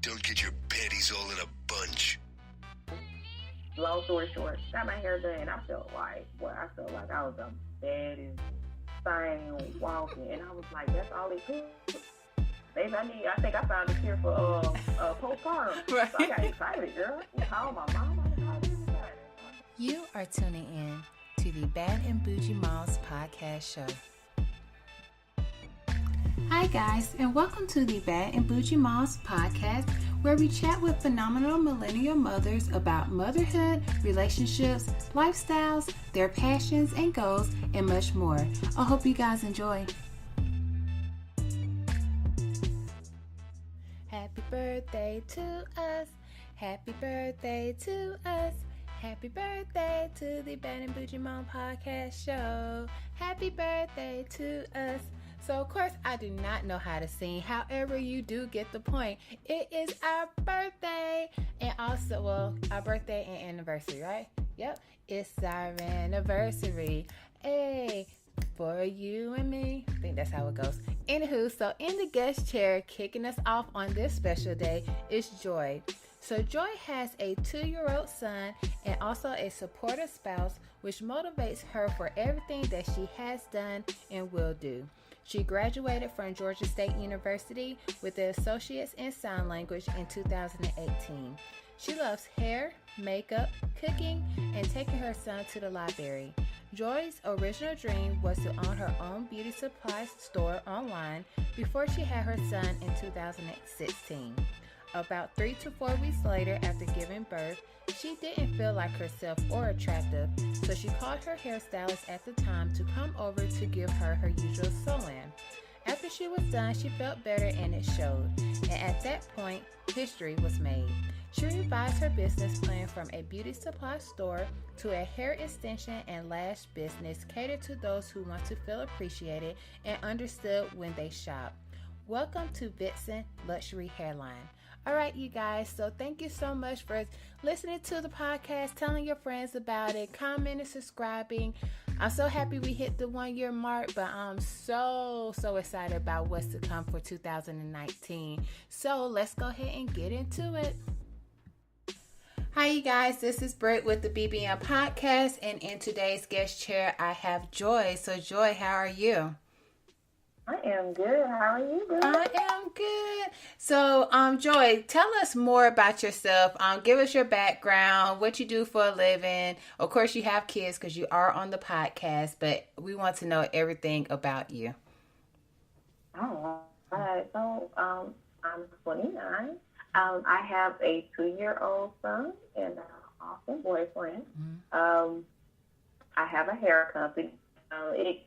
Don't get your panties all in a bunch. Long story short, got my hair done, and I felt like I was the baddest thing walking, and I was like, that's all it took. Baby, I think I found a cure for postpartum. Right. So I got excited, girl. I called my mom. I called everybody. You are tuning in to the Bad and Bougie Moms podcast show. Hi guys, and welcome to the Bad and Bougie Moms podcast, where we chat with phenomenal millennial mothers about motherhood, relationships, lifestyles, their passions and goals, and much more. I hope you guys enjoy. Happy birthday to us. Happy birthday to us. Happy birthday to the Bad and Bougie Mom podcast show. Happy birthday to us. So, of course, I do not know how to sing. However, you do get the point. It is our birthday. And also, well, our birthday and anniversary, right? Yep. It's our anniversary. Hey, for you and me. I think that's how it goes. Anywho, so in the guest chair, kicking us off on this special day is Joy. So Joy has a 2-year-old son and also a supportive spouse, which motivates her for everything that she has done and will do. She graduated from Georgia State University with an Associates in Sign Language in 2018. She loves hair, makeup, cooking, and taking her son to the library. Joy's original dream was to own her own beauty supply store online before she had her son in 2016. About 3 to 4 weeks later, after giving birth, she didn't feel like herself or attractive, so she called her hairstylist at the time to come over to give her her usual sew-in. After she was done, she felt better and it showed, and at that point, history was made. She revised her business plan from a beauty supply store to a hair extension and lash business catered to those who want to feel appreciated and understood when they shop. Welcome to Vixen Luxury Hairline. All right, you guys, so thank you so much for listening to the podcast, telling your friends about it, commenting, subscribing. I'm so happy we hit the 1-year mark, but I'm so excited about what's to come for 2019. So let's go ahead and get into it. Hi, you guys, this is Britt with the BBM podcast, and in today's guest chair, I have Joy. So Joy, how are you? I am good. How are you, girl? I am good. So, Joy, tell us more about yourself. Give us your background, what you do for a living. Of course, you have kids because you are on the podcast, but we want to know everything about you. All right. So, I'm 29. I have a 2-year-old son and an awesome boyfriend. Mm-hmm. I have a hair company. It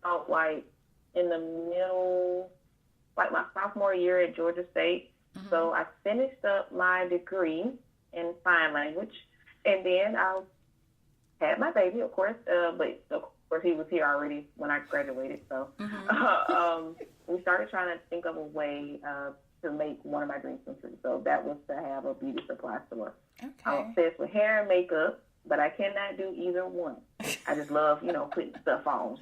felt like in the middle, like my sophomore year at Georgia State. Mm-hmm. So I finished up my degree in sign language, and then I had my baby, of course, but of course he was here already when I graduated. So mm-hmm. We started trying to think of a way to make one of my dreams come true. So that was to have a beauty supply store. Okay. I'm obsessed with hair and makeup, but I cannot do either one. I just love, putting stuff on,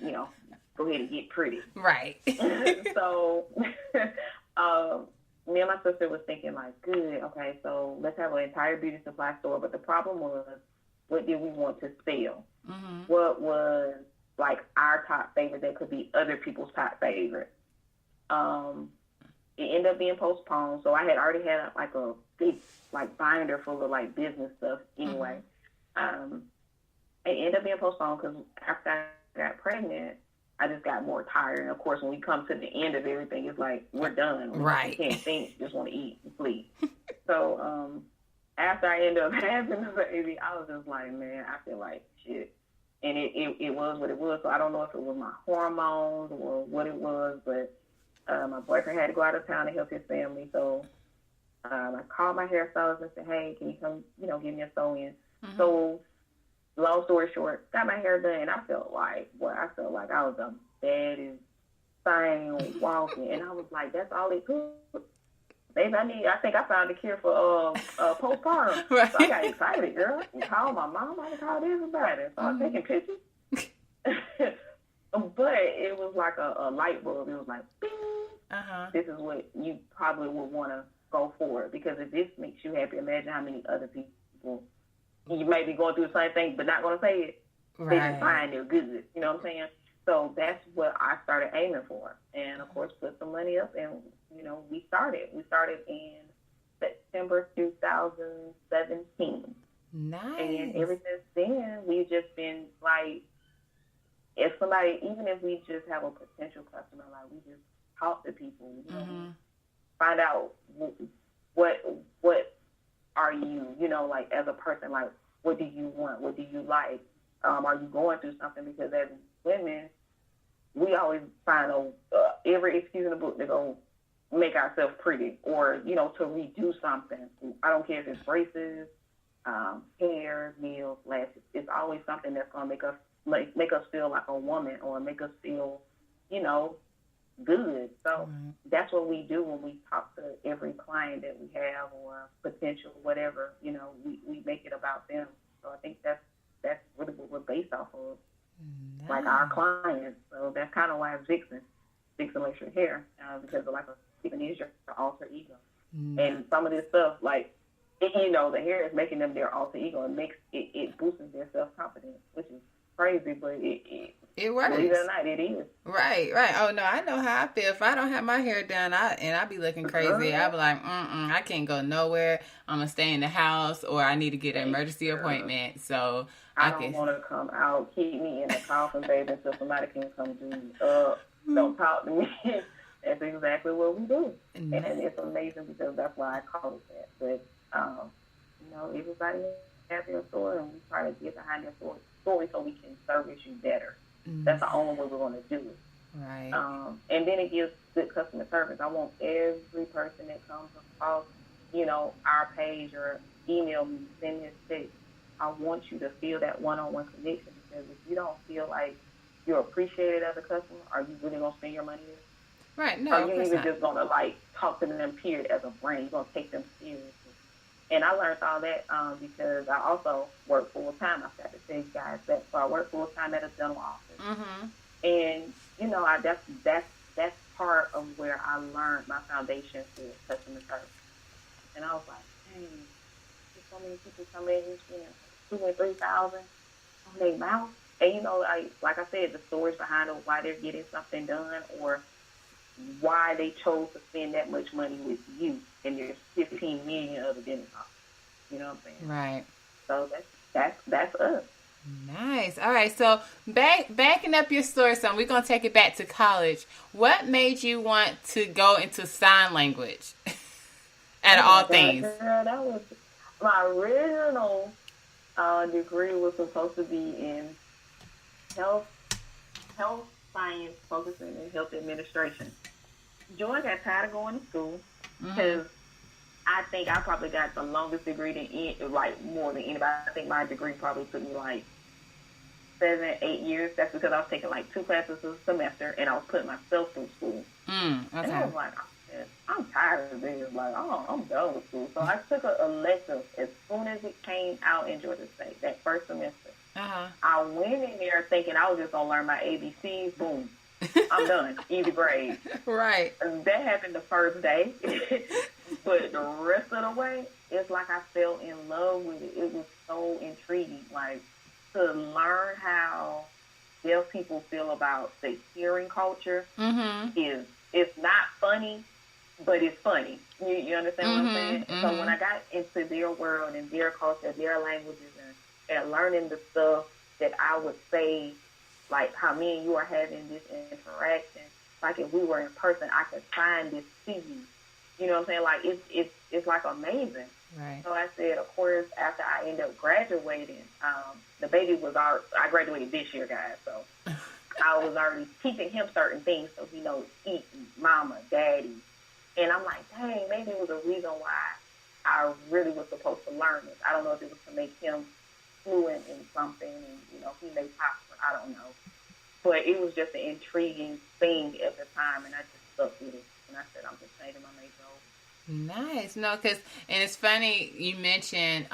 go ahead and get pretty. Right. So me and my sister was thinking like, good, okay, so let's have an entire beauty supply store. But the problem was, what did we want to sell? Mm-hmm. What was like our top favorite that could be other people's top favorite? It ended up being postponed. So I had already had like a big like binder full of like business stuff anyway. Mm-hmm. It ended up being postponed because after I got pregnant, I just got more tired. And, of course, when we come to the end of everything, it's like, we're done. Right. We can't think, just want to eat and sleep. So after I ended up having the baby, I was just like, man, I feel like shit. And it was what it was. So I don't know if it was my hormones or what it was, but my boyfriend had to go out of town to help his family. So I called my hairstylist and said, hey, can you come, give me a sew-in? Mm-hmm. So long story short, got my hair done, and I felt like I was the baddest thing walking, and I was like, that's all it took. Baby, I think I found a cure for postpartum. Right. So I got excited, girl. I called my mom. I called everybody. Started taking pictures. But it was like a light bulb. It was like, bing. Uh-huh. This is what you probably would want to go forward. Because if this makes you happy, imagine how many other people you may be going through the same thing, but not going to say it. They just fine, they're good. You know what I'm saying? So that's what I started aiming for. And, of course, put some money up, and, you know, we started. We started in September 2017. Nice. And ever since then, we've just been, like, if somebody, even if we just have a potential customer, like, we just talk to people, you know, find out what are you, you know, like, as a person, like, what do you want? What do you like? Are you going through something? Because as women, we always find every excuse in the book to go make ourselves pretty, or, you know, to redo something. I don't care if it's braces, hair, nails, lashes. It's always something that's going to make us feel like a woman, or make us feel, you know, good. So that's what we do when we talk to every client that we have, or potential, whatever, you know, we make it about them. So I think that's really what we're based off of, like our clients. So that's kind of why it's Vixen Electric Hair, because like even is your alter ego. And some of this stuff, like, you know, the hair is making them their alter ego. It boosts their self-confidence, which is crazy, but it works. Believe it or not, it is. Right. Oh no, I know how I feel. If I don't have my hair done, I be looking crazy. I be like, I can't go nowhere. I'm gonna stay in the house, or I need to get an emergency appointment. So I don't want to come out. Keep me in the coffin, baby, until somebody can come do me up. Don't talk to me. That's exactly what we do, and it's amazing because that's why I call it that. But you know, everybody has their story, and we try to get behind their story so we can service you better. That's the only way we're going to do it. Right. And then it gives good customer service. I want every person that comes across, you know, our page or email me, send me a text. I want you to feel that one-on-one connection, because if you don't feel like you're appreciated as a customer, are you really going to spend your money there? Right. No, are you even just going to, like, talk to them, period, as a brand? You're going to take them seriously. And I learned all that because I also work full-time. I got to tell you guys that. So I work full-time at a dental office. And, you know, that's part of where I learned my foundation for customer service. And I was like, dang, there's so many people come in here spending $2,000 and $3,000 on their mouth. And, you know, like I said, the stories behind it, why they're getting something done, or why they chose to spend that much money with you, and there's 15 million other dentists. You know what I'm saying? Right. So that's us. Nice. All right. So backing up your story some, we're gonna take it back to college. What made you want to go into sign language? Out of all things. Girl, that was my original degree was supposed to be in health science, focusing in health administration. Joy got tired of going to school because I think I probably got the longest degree more than anybody. I think my degree probably took me like 7-8 years. That's because I was taking like 2 classes a semester, and I was putting myself through school. Okay. And I was like, I'm tired of this. Like, I'm done with school. So I took an elective as soon as it came out in Georgia State, that first semester. I went in there thinking I was just going to learn my ABCs. Boom. I'm done. Easy grade. Right. That happened the first day. But the rest of the way, it's like I fell in love with it. It was so intriguing. Like, to learn how deaf people feel about the hearing culture it's not funny, but it's funny. You understand what I'm saying? So when I got into their world and their culture, their languages, and learning the stuff that I would say, like how me and you are having this interaction, like if we were in person, I could find this to you. You know what I'm saying? Like it's like amazing. Right. So I said, of course, after I ended up graduating, the baby was I graduated this year, guys. So I was already teaching him certain things, so he knows eat, mama, daddy, and I'm like, dang, maybe it was a reason why I really was supposed to learn this. I don't know if it was to make him fluent in something, and he may prosper. I don't know, but it was just an intriguing thing at the time, and I just stuck with it. And I said, I'm just changing my major Nice. No, and it's funny you mentioned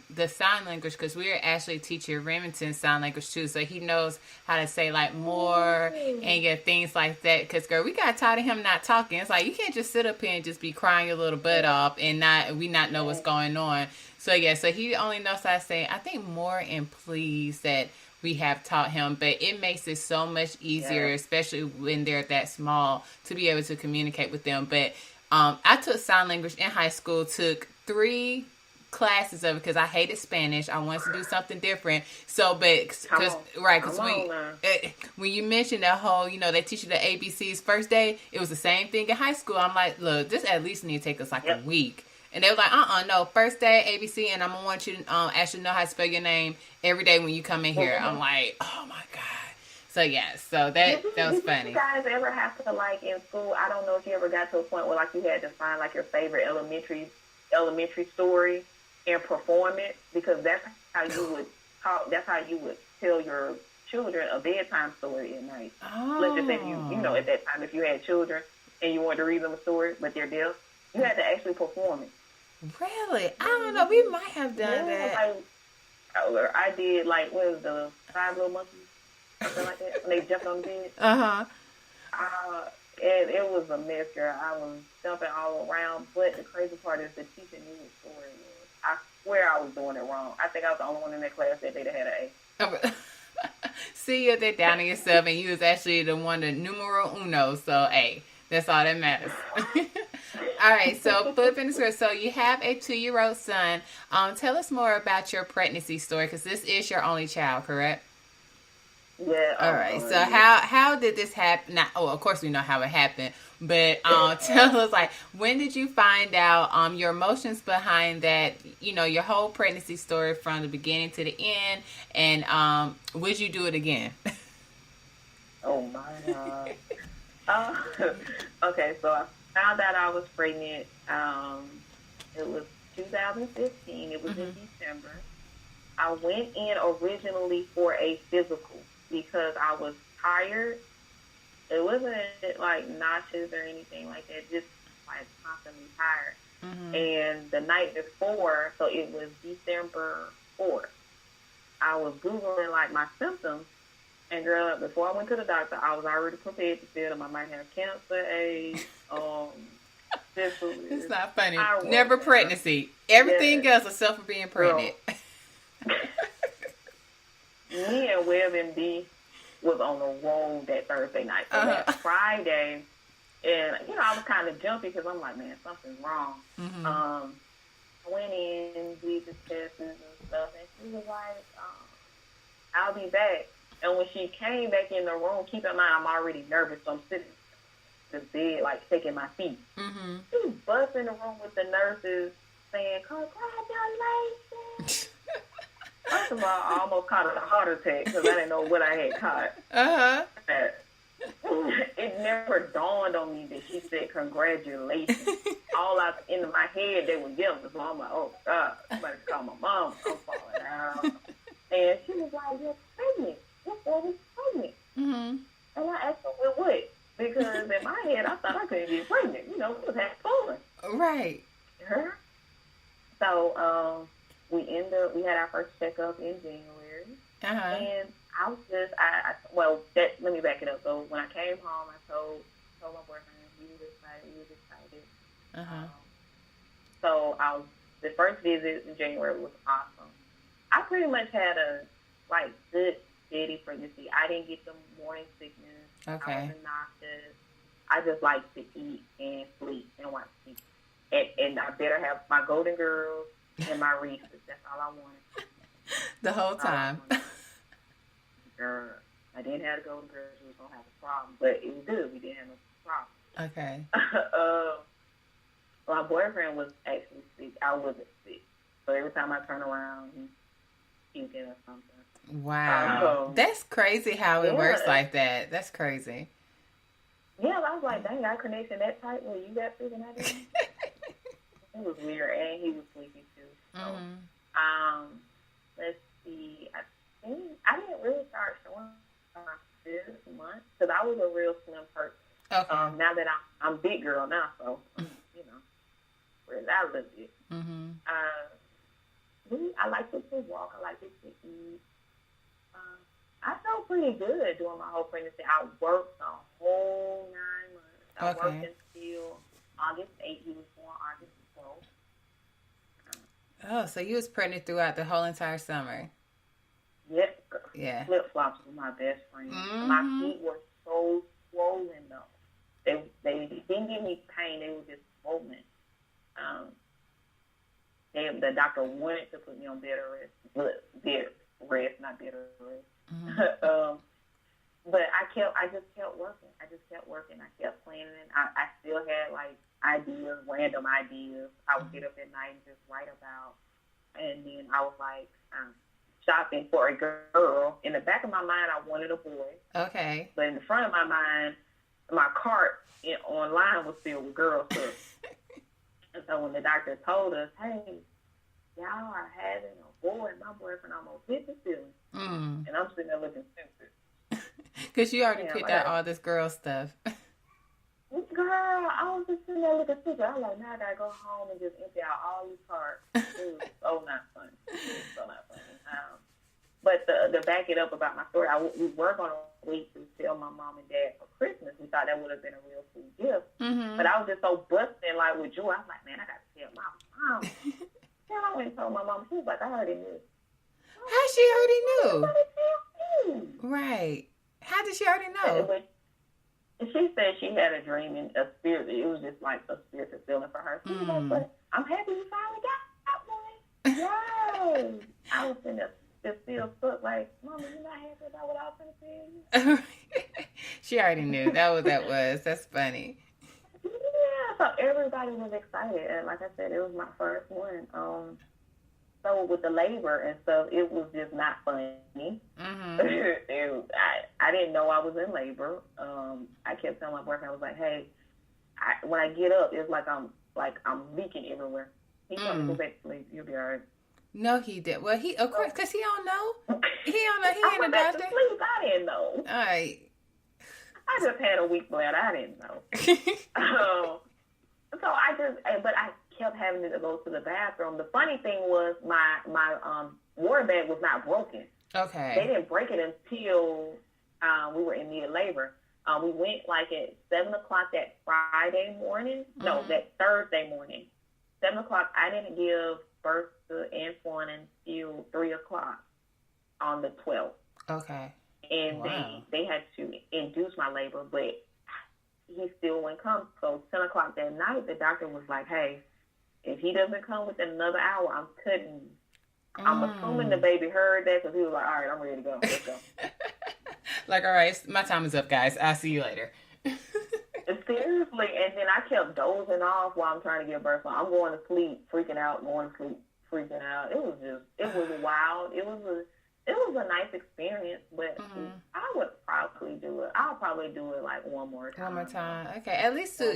the sign language, because we're actually teaching Remington sign language too, so he knows how to say like more and get things like that. Because girl, we got tired of him not talking. It's like you can't just sit up here and just be crying your little butt off and not know what's going on. So yeah, so he only knows how to say, I think, more and please that we have taught him, but it makes it so much easier, especially when they're that small, to be able to communicate with them. But I took sign language in high school, took 3 classes of it because I hated Spanish. I wanted to do something different. So, but because when you mentioned that whole, they teach you the ABCs first day, it was the same thing in high school. I'm like, look, this at least need to take us like a week. And they were like, no, first day ABC, and I'm gonna want you to actually know how to spell your name every day when you come in here. I'm like, oh my god. So so that was funny. Did you guys ever have to, like, in school? I don't know if you ever got to a point where like you had to find like your favorite elementary story and perform it, because that's how you would talk. That's how you would tell your children a bedtime story at night. Oh. Let's just say at that time, if you had children and you wanted to read them a story, but they're deaf, you had to actually perform it. Really? I don't know. We might have done that. I did, like, what was the 5 Little Monkeys? Something like that. When they jumped on the bed. And it was a mess, girl. I was jumping all around. But the crazy part is the teacher knew the story. I swear I was doing it wrong. I think I was the only one in that class that day that had an A. See, you're there down on yourself, and you was actually the one, the numero uno. So, hey, that's all that matters. All right, so flipping the script. So you have a 2-year-old son. Tell us more about your pregnancy story, because this is your only child, correct? Yeah. All right. So how did this happen? Now, of course we know how it happened, but tell us, like, when did you find out? Your emotions behind that. Your whole pregnancy story from the beginning to the end, and would you do it again? Oh my God. Okay, so I found out I was pregnant. It was 2015. It was in December. I went in originally for a physical because I was tired. It wasn't like nauseous or anything like that, just like constantly tired. Mm-hmm. And the night before, so it was December 4th, I was Googling like my symptoms. And girl, before I went to the doctor, I was already prepared to tell them I might have cancer, AIDS, syphilis. It's not funny. Never pregnancy. Everything else except for being pregnant. Me and Web and B was on the road that Thursday night. So that Friday, and I was kind of jumpy because I'm like, man, something's wrong. Mm-hmm. I went in, did the tests and stuff, and she was like, I'll be back. And when she came back in the room, keep in mind, I'm already nervous, so I'm sitting in the bed, like, shaking my feet. Mm-hmm. She was busting the room with the nurses, saying, congratulations. First of all, I almost caught a heart attack because I didn't know what I had caught. Uh-huh. It never dawned on me that she said congratulations. All out into my head, they were yelling. So I'm like, oh, God, I'm about to call my mom. I'm falling out. And she was like, you're pregnant. Your boy's pregnant. Mm-hmm. And I asked her, well, what? Because in my head, I thought I couldn't get pregnant. We was having fun. Right. So, we had our first checkup in January. Uh-huh. And I was just, let me back it up. So when I came home, I told my boyfriend, he was excited. Uh-huh. So the first visit in January was awesome. I pretty much had a, good, steady pregnancy. I didn't get the morning sickness. Okay. I wasn't nauseous. I just like to eat and sleep and watch TV. And I better have my Golden Girls and my Reese's. That's all I wanted. The whole time. Girl, I didn't have the Golden Girls. We was going to have a problem. But it was good. We didn't have no problem. Okay. My boyfriend was actually sick. I wasn't sick. So every time I turn around, he would get us something. Wow. That's crazy how it works like that. That's crazy. Yeah, I was like, dang, our connection that tight where you got sick and I didn't. It was weird, and he was sleepy too. So, let's see. I think I didn't really start showing this month because I was a real slim person. Okay. Now that I'm big girl now, so pregnant. I loved it. Mm-hmm. I liked it to walk. I liked it to eat. I felt pretty good during my whole pregnancy. I worked the whole 9 months. I worked until August 8th. He was born August 12th. Oh, so you was pregnant throughout the whole entire summer. Yep. Yeah. Flip-flops were my best friend. Mm-hmm. My feet were so swollen, though. They didn't give me pain. They were just swollen. The doctor wanted to put me on bed rest, not bed rest. Mm-hmm. But I just kept working. I kept planning. I still had like ideas, random ideas. I would get up at night and just write about. And then I was like shopping for a girl. In the back of my mind, I wanted a boy. Okay. But in the front of my mind, my cart online was filled with girl stuff. And so when the doctor told us, hey, y'all are having a boy, my boyfriend almost hit the ceiling. And I'm sitting there looking stupid. Because you already picked out all this girl stuff. Girl, I was just sitting there looking stupid. I was like, now I gotta go home and just empty out all these cards. It was so not funny. But to back it up about my story, we were going to wait to tell my mom and dad for Christmas. We thought that would have been a real sweet gift. Mm-hmm. But I was just so busting, like, with joy. I was like, man, I got to tell my mom. Then I went and told my mom. She was like, I already knew. How she already knew? Right. How did she already know? She said she had a dream and a spirit. It was just like a spiritual feeling for her. She was like, but I'm happy you finally got one. Yay. I was in there just still stuck like, Mama, you not happy about what I was going to tell you? She already knew. That was. That's funny. Yeah, so everybody was excited. And like I said, it was my first one. So with the labor and stuff, it was just not funny. Mm-hmm. I didn't know I was in labor. I kept telling my boyfriend, I was like, hey, when I get up, it's like I'm leaking everywhere. He told me to go back to sleep. You'll be all right. No, he did. Well, of course, because he don't know. He ain't a doctor. Sleep. I didn't know. All right. I just had a weak bladder. I didn't know. So I kept having to go to the bathroom. The funny thing was my water bag was not broken. Okay. They didn't break it until we were in need of labor. We went like at 7 o'clock that Friday morning. Mm-hmm. No, that Thursday morning. 7 o'clock. I didn't give birth to Antoine until 3 o'clock on the 12th. Okay. And they had to induce my labor, but he still wouldn't come. So 10 o'clock that night, the doctor was like, hey, if he doesn't come within another hour, I'm cutting. I'm assuming the baby heard that because he was like, all right, I'm ready to go. Let's go. Like, all right, my time is up, guys. I'll see you later. Seriously. And then I kept dozing off while I'm trying to give birth. So I'm going to sleep, freaking out, going to sleep, freaking out. It was wild. It was a nice experience, but I would probably do it. I'll probably do it like one more time. Okay. At least to,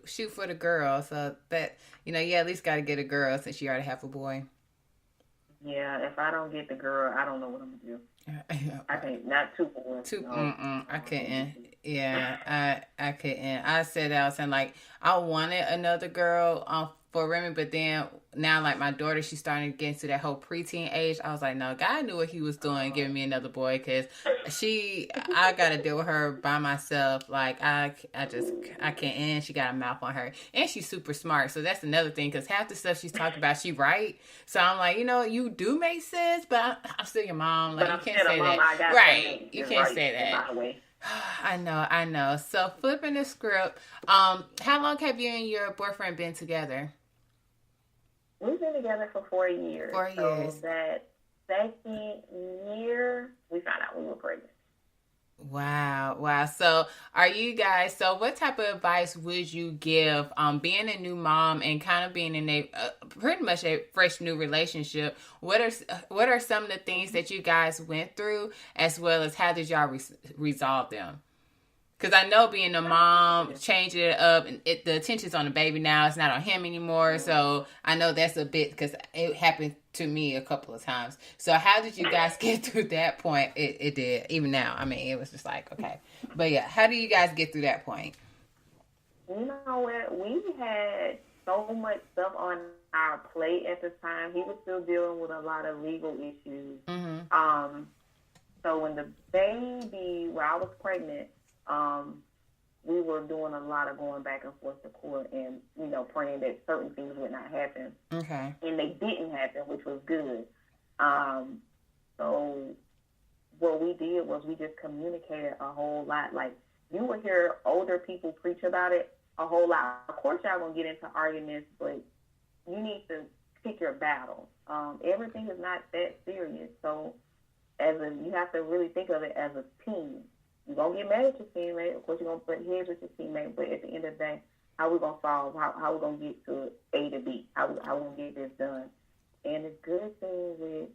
shoot for the girl. So that, you at least got to get a girl since you already have a boy. Yeah. If I don't get the girl, I don't know what I'm going to do. I think not 2 boys. I couldn't. Yeah. I couldn't. I said I was saying like, I wanted another girl for Remy, but then now like my daughter, she's starting to get into that whole preteen age. I was like, no, God knew what he was doing, giving me another boy, because I got to deal with her by myself. Like I can't. And she got a mouth on her, and she's super smart. So that's another thing, because half the stuff she's talking about, she right. So I'm like, you do make sense, but I'm still your mom. Like you can't say that, right? You can't say that. I know. So flipping the script, how long have you and your boyfriend been together? We've been together for 4 years. 4 years. So that second year, we found out we were pregnant. Wow. So what type of advice would you give being a new mom and kind of being in a pretty much a fresh new relationship? What are some of the things that you guys went through, as well as how did y'all resolve them? Because I know being a mom, changing it up, and the attention's on the baby now. It's not on him anymore. So I know that's a bit, because it happened to me a couple of times. So how did you guys get through that point? It did. Even now, I mean, it was just like, okay. But yeah, how do you guys get through that point? You know what? We had so much stuff on our plate at the time. He was still dealing with a lot of legal issues. So when the baby, when I was pregnant, we were doing a lot of going back and forth to court and, praying that certain things would not happen. Okay. And they didn't happen, which was good. So what we did was we just communicated a whole lot. Like, you would hear older people preach about it a whole lot. Of course, y'all going to get into arguments, but you need to pick your battle. Everything is not that serious. So you have to really think of it as a team. You're going to get mad at your teammate. Of course, you're going to put heads with your teammate. But at the end of the day, how we going to solve, how we going to get to A to B, how we going to get this done. And the good thing with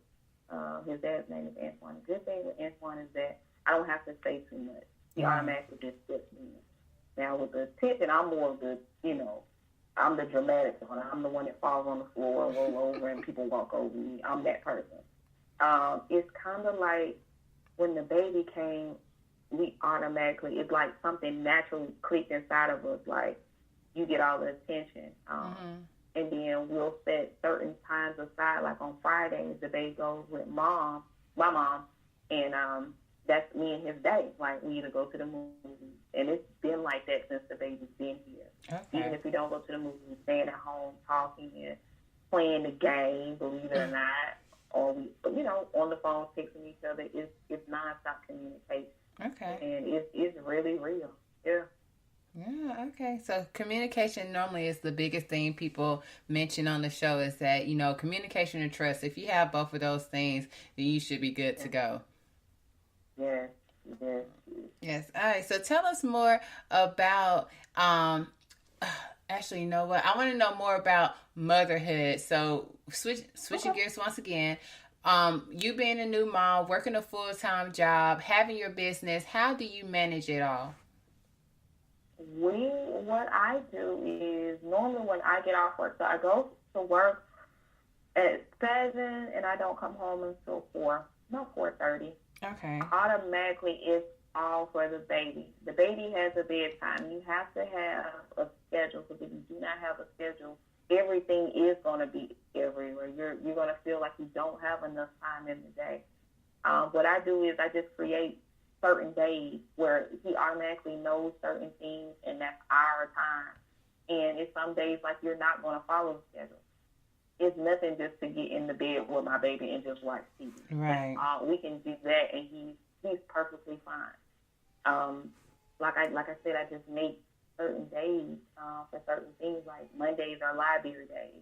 his dad's name is Antoine. The good thing with Antoine is that I don't have to say too much. He automatically just steps in. Now, with the Tiffin, I'm more of the, I'm the dramatic one. I'm the one that falls on the floor, roll over, and people walk over me. I'm that person. It's kind of like when the baby came, we automatically, it's like something naturally clicked inside of us, like you get all the attention. And then we'll set certain times aside, like on Fridays, the baby goes with my mom, and that's me and his day. Like, we either go to the movies, and it's been like that since the baby's been here. Okay. Even if we don't go to the movies, we're staying at home, talking and playing the game, believe it or not, or we, on the phone texting each other. It's nonstop communication. Okay. And it's really real. Yeah. Yeah, okay. So communication normally is the biggest thing people mention on the show, is that, communication and trust. If you have both of those things, then you should be good to go. Yes. Yes. All right. So tell us more about, actually, you know what? I want to know more about motherhood. So switching gears once again. You being a new mom, working a full-time job, having your business, how do you manage it all? What I do is, normally when I get off work, so I go to work at 7 and I don't come home until 4:30. Okay. Automatically, it's all for the baby. The baby has a bedtime. You have to have a schedule, because if you do not have a schedule, everything is going to be everywhere. You're going to feel like you don't have enough time in the day. What I do is I just create certain days where he automatically knows certain things, and that's our time. And it's some days like you're not going to follow the schedule. It's nothing just to get in the bed with my baby and just watch TV. Right. We can do that, and he's perfectly fine. Like I said, I just make certain days for certain things. Like Mondays are library days.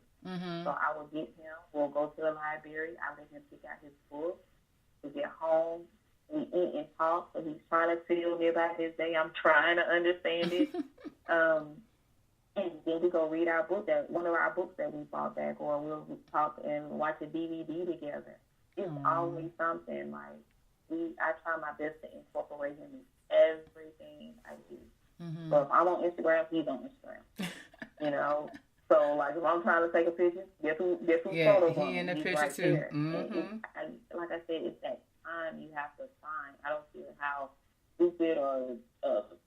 So I will get him. We'll go to the library. I let him pick out his book. We get home. We eat and talk. So he's trying to tell me about his day. I'm trying to understand it. And then we go read our book, one of our books that we bought back, or we'll talk and watch a DVD together. It's always something like I try my best to incorporate him in everything I do. So if I'm on Instagram, he's on Instagram. So like if I'm trying to take a picture, guess who's photos on? He in the He's picture right too. there. Like I said, it's that time you have to find. I don't care how stupid or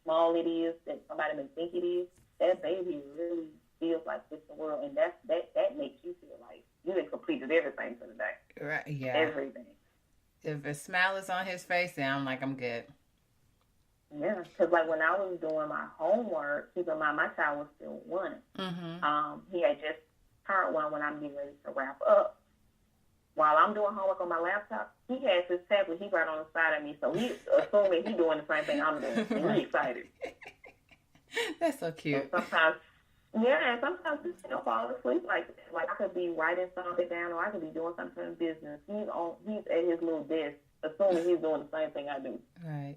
small it is that somebody may think it is. That baby really feels like it's the world, and that makes you feel like you have completed everything for the day. Right? Yeah. Everything. If a smile is on his face, then I'm like, I'm good. Yeah, because like when I was doing my homework, keep in mind my child was still 1. He had just turned 1 when I'm getting ready to wrap up. While I'm doing homework on my laptop, he has his tablet. He's right on the side of me, so he's assuming he's doing the same thing I'm doing, and he's excited. That's so cute. And sometimes he'll fall asleep like I could be writing something down, or I could be doing something in business. He's at his little desk, assuming he's doing the same thing I do. Right.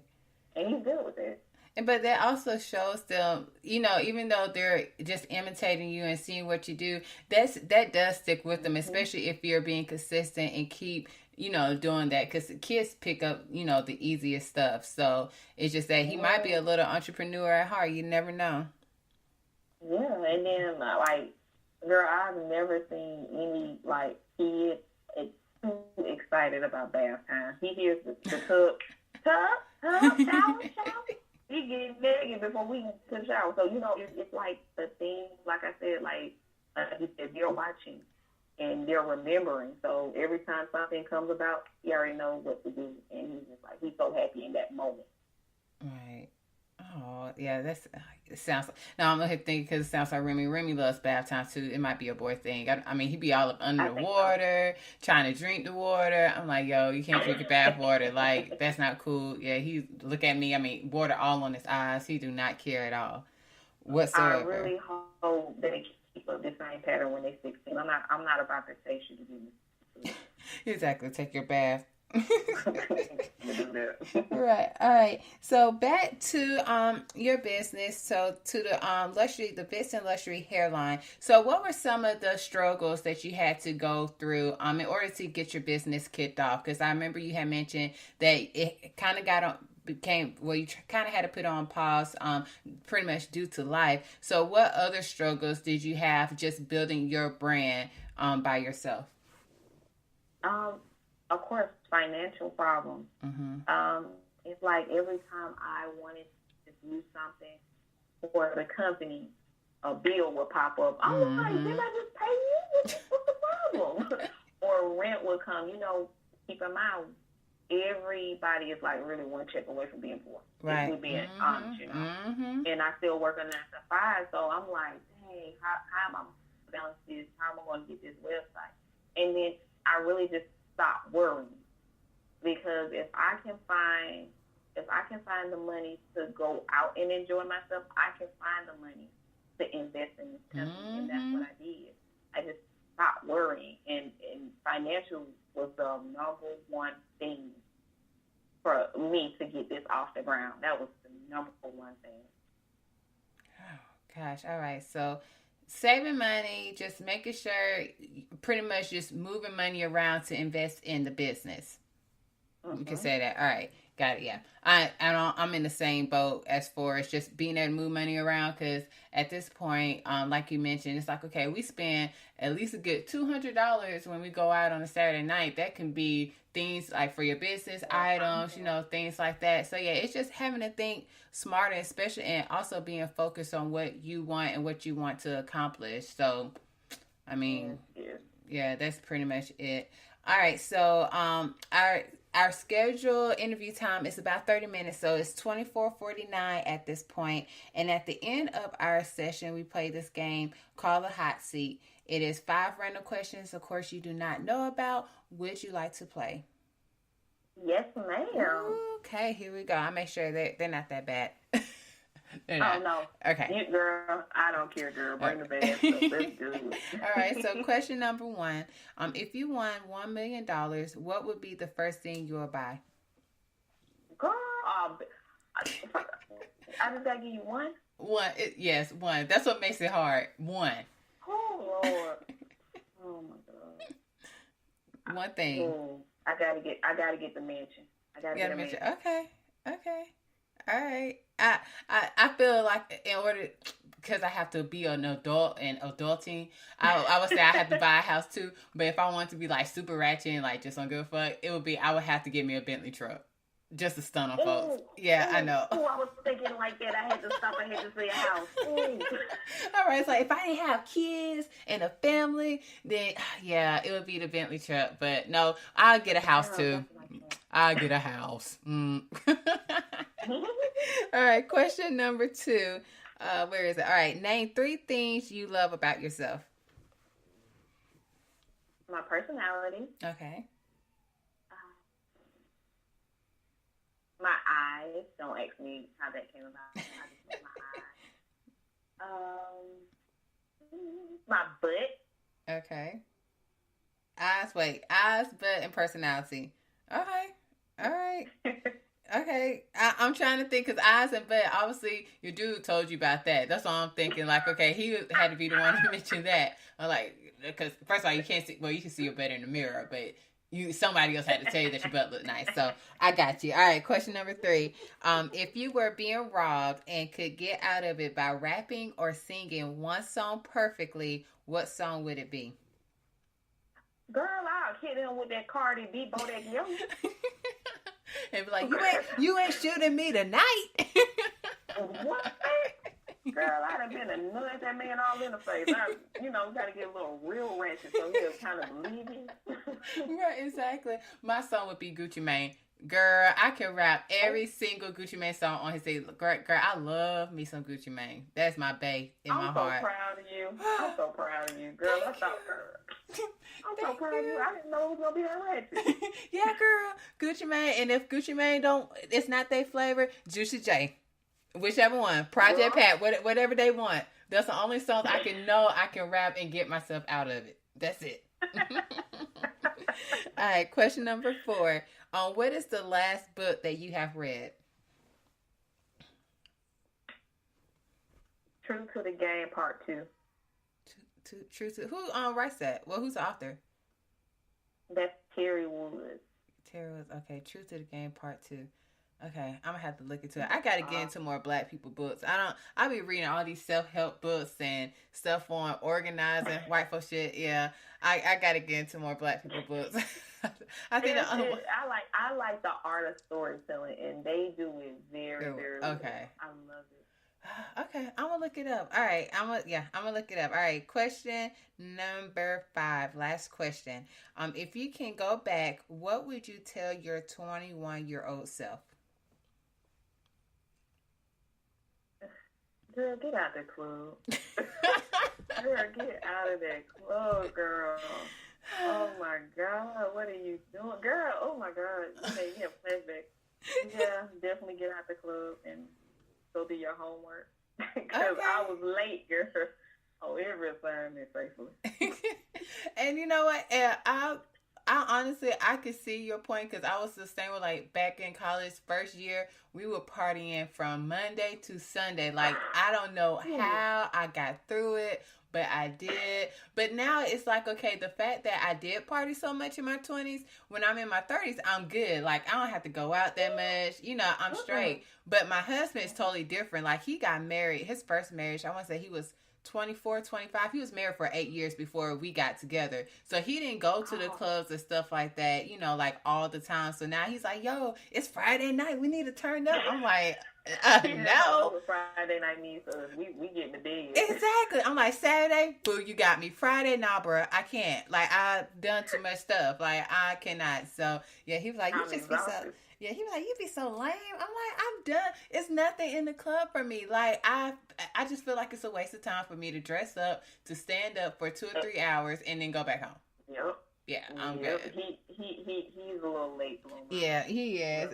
And he's good with it. But that also shows them, even though they're just imitating you and seeing what you do, that does stick with them, especially if you're being consistent and keep, doing that. Because kids pick up, the easiest stuff. So it's just that he might be a little entrepreneur at heart. You never know. Yeah, and then, girl, I've never seen any, kid too excited about bath time. He hears the tub, shower. He gets naked before we can shower. So, it's like the thing, like I said, like you said, they're watching and they're remembering. So every time something comes about, he already knows what to do, and he's just like he's so happy in that moment. Right. Oh, yeah, it sounds. Now I'm gonna think because it sounds like Remy. Remy loves bath time too. It might be a boy thing. I mean, he be all up under the water, trying to drink the water. I'm like, yo, you can't drink your bath water. Like, that's not cool. Yeah, he look at me. I mean, water all on his eyes. He do not care at all whatsoever. I really hope they keep up the same pattern when they're 16. I'm not about to say you to do this. Exactly. Take your bath. Right. All right. So back to your business. So to the Vixen Luxury hairline. So what were some of the struggles that you had to go through in order to get your business kicked off? Because I remember you had mentioned that it kind of you kind of had to put on pause pretty much due to life. So what other struggles did you have just building your brand by yourself? Of course, financial problems. Mm-hmm. It's like every time I wanted to do something for the company, a bill would pop up. I'm like, did I just pay you? What's the problem? Or rent would come. Keep in mind, everybody is like really one check away from being poor. Right. We're being honest, And I still work a 9 to 5, so I'm like, hey, how am I going to balance this? How am I going to get this website? And then I really just stopped worrying, because if I can find the money to go out and enjoy myself, I can find the money to invest in this company, and that's what I did. I just stopped worrying, and financial was the number one thing for me to get this off the ground. That was the number one thing. Oh, gosh. All right. So saving money, just making sure, pretty much just moving money around to invest in the business. You can say that. All right. Got it. Yeah. I'm in the same boat as far as just being able to move money around, because at this point, like you mentioned, it's like, okay, we spend at least a good $200 when we go out on a Saturday night. That can be things like for your business items, things like that. So yeah, it's just having to think smarter, especially, and also being focused on what you want and what you want to accomplish. So, I mean, yeah, that's pretty much it. All right. So, our scheduled interview time is about 30 minutes, so it's 24:49 at this point. And at the end of our session, we play this game called the Hot Seat. It is 5 random questions, of course, you do not know about. Would you like to play? Yes, ma'am. Okay, here we go. I'll make sure they're not that bad. Oh, no. Okay. Girl, I don't care, girl. Bring the bad stuff. Let's do it. All right, so question number 1. If you won $1 million, what would be the first thing you would buy? Girl, I just got to give you one? Yes, one. That's what makes it hard. One. Oh, Lord. Oh, my God. One thing. Oh, I gotta get the mansion. I gotta get a mansion. Okay. All right. I feel like in order, because I have to be an adult and adulting, I would say I have to buy a house too. But if I want to be like super ratchet and like just don't give a fuck, I would have to get me a Bentley truck. Just to stun on folks. Yeah, I know. Oh, I was thinking like that. I had to stop. I had to say a house. Ooh. All right, it's like if I didn't have kids and a family, then yeah, it would be the Bentley truck. But no, I'll get a house too. I'll get a house. All right, question number 2. Where is it? All right, name 3 things you love about yourself. My personality. Okay. My eyes. Don't ask me how that came about. I just love my eyes. My butt. Okay. Eyes, butt, and personality. Okay. All right. Okay. I'm trying to think, because eyes and butt, obviously your dude told you about that. That's all I'm thinking. Like, okay, he had to be the one to mention that. I'm like, because first of all, you can't see, well, you can see your butt in the mirror, but somebody else had to tell you that your butt looked nice. So I got you. All right. Question number 3. If you were being robbed and could get out of it by rapping or singing one song perfectly, what song would it be? Girl, I'll hit him with that Cardi B, Bodak Yellow. And be like, you ain't shooting me tonight. What? Girl, I done been to nudge that man all in the face. Gotta get a little real ratchet so he'll kind of believe you. Right, exactly. My song would be Gucci Mane. Girl, I can rap every single Gucci Mane song on his CD. Girl, I love me some Gucci Mane. That's my bae in my heart. I'm so proud of you. I'm so proud of you, girl. I'm so proud of you. I didn't know it was gonna be that ratchet. Yeah, girl. Gucci Mane, and if Gucci Mane it's not their flavor, Juicy J. Whichever one. Project Pat, whatever they want. That's the only song I can rap and get myself out of it. That's it. All right, question number 4. What is the last book that you have read? True to the Game Part 2. True to who writes that? Well, who's the author? That's Terry Woods. Terry Woods. Okay, True to the Game Part 2. Okay, I'm gonna have to look into it. I gotta get into more Black people books. I be reading all these self-help books and stuff on organizing white folk shit. Yeah, I gotta get into more Black people books. I think I like the art of storytelling, and they do it very, very well. Okay. I love it. Okay, I'm gonna look it up. All right, I'm gonna look it up. All right, question number 5, last question. If you can go back, what would you tell your 21-year-old self? Girl, get out the club. Girl, get out of that club, girl. Oh my God, what are you doing? Girl, oh my God. You have flashback. Yeah, definitely get out the club and go do your homework. Because I was late, girl. On every assignment, faithfully. And you know what? I honestly, I could see your point because I was the same with, like, back in college, first year, we were partying from Monday to Sunday. Like, I don't know how I got through it, but I did. But now it's like, okay, the fact that I did party so much in my 20s, when I'm in my 30s, I'm good. Like, I don't have to go out that much. You know, I'm straight. But my husband is totally different. Like, he got married. His first marriage, I want to say he was 24, 25. He was married for 8 years before we got together. So he didn't go to the clubs and stuff like that, you know, like all the time. So now he's like, yo, it's Friday night. We need to turn up. I'm like, no. Friday night means so we get the bed. Exactly. I'm like, Saturday, boo, you got me. Friday, nah, bro, I can't. Like, I've done too much stuff. Like, I cannot. So, yeah, he was like, you just be so... Yeah, he was like, you be so lame. I'm like, I'm done. It's nothing in the club for me. Like, I just feel like it's a waste of time for me to dress up, to stand up for 2 or 3 hours, and then go back home. Yep. Yeah, I'm good. He's a little late bloomer. Yeah, he is.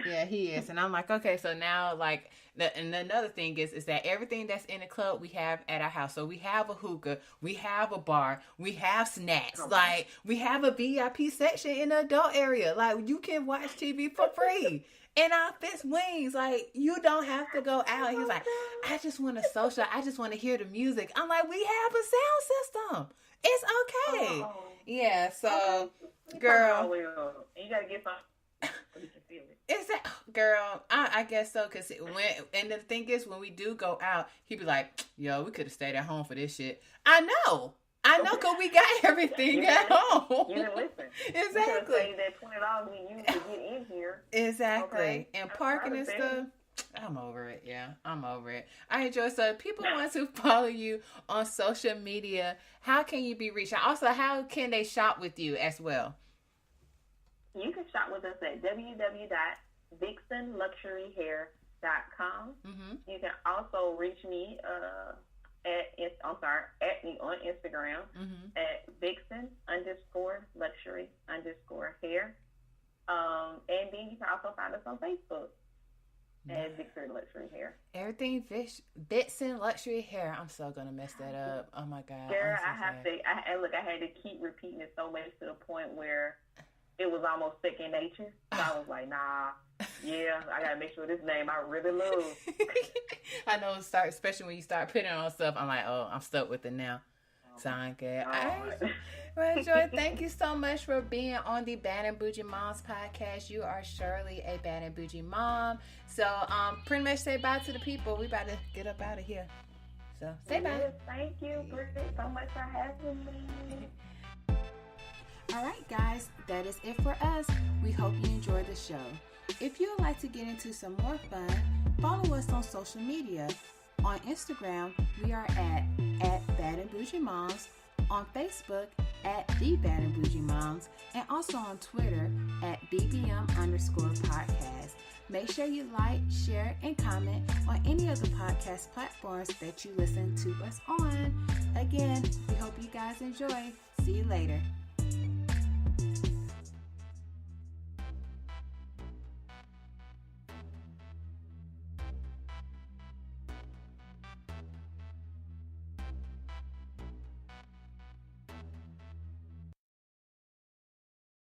Yeah, he is. And I'm like, okay, so now, like, and another thing is that everything that's in the club we have at our house. So we have a hookah, we have a bar, we have snacks, like we have a VIP section in the adult area. Like, you can watch TV for free. And our fixed wings, like, you don't have to go out. He's like, I just want to social. I just want to hear the music. I'm like, we have a sound system. It's okay. Yeah, so, girl. You got to get some. Is that, girl? I guess so. Cause and the thing is, when we do go out, he be like, "Yo, we could have stayed at home for this shit." I know, cause we got everything at home. You didn't listen. Exactly. You that $20 we used to get in here. Exactly, okay? And parking and stuff. I'm over it. Yeah, I'm over it. I enjoy. So, if people want to follow you on social media, how can you be reached? Also, how can they shop with you as well? You can shop with us at www.vixenluxuryhair.com. Mm-hmm. You can also reach me at me on Instagram at Vixen_luxury_hair. And then you can also find us on Facebook at Vixen Luxury Hair. Everything Vixen Luxury Hair. I'm so gonna mess that up. Oh my God. Girl, I had to keep repeating it so much to the point where it was almost second nature. So I was like, nah, yeah, I gotta make sure this name I really love. I know, especially when you start putting on stuff, I'm like, oh, I'm stuck with it now. Sound good. Well, Joy, thank you so much for being on the Bad and Bougie Moms podcast. You are surely a Bad and Bougie mom. So, pretty much say bye to the people. We about to get up out of here. So, say bye. Thank you, Bridget, so much for having me. All right, guys, that is it for us. We hope you enjoyed the show. If you would like to get into some more fun, follow us on social media On Instagram, we are at Bad and Bougie Moms, on Facebook at The Bad and Bougie Moms, and also on Twitter at BBM_podcast. Make sure you like, share, and comment on any of the podcast platforms that you listen to us on. Again, we hope you guys enjoy. See you later.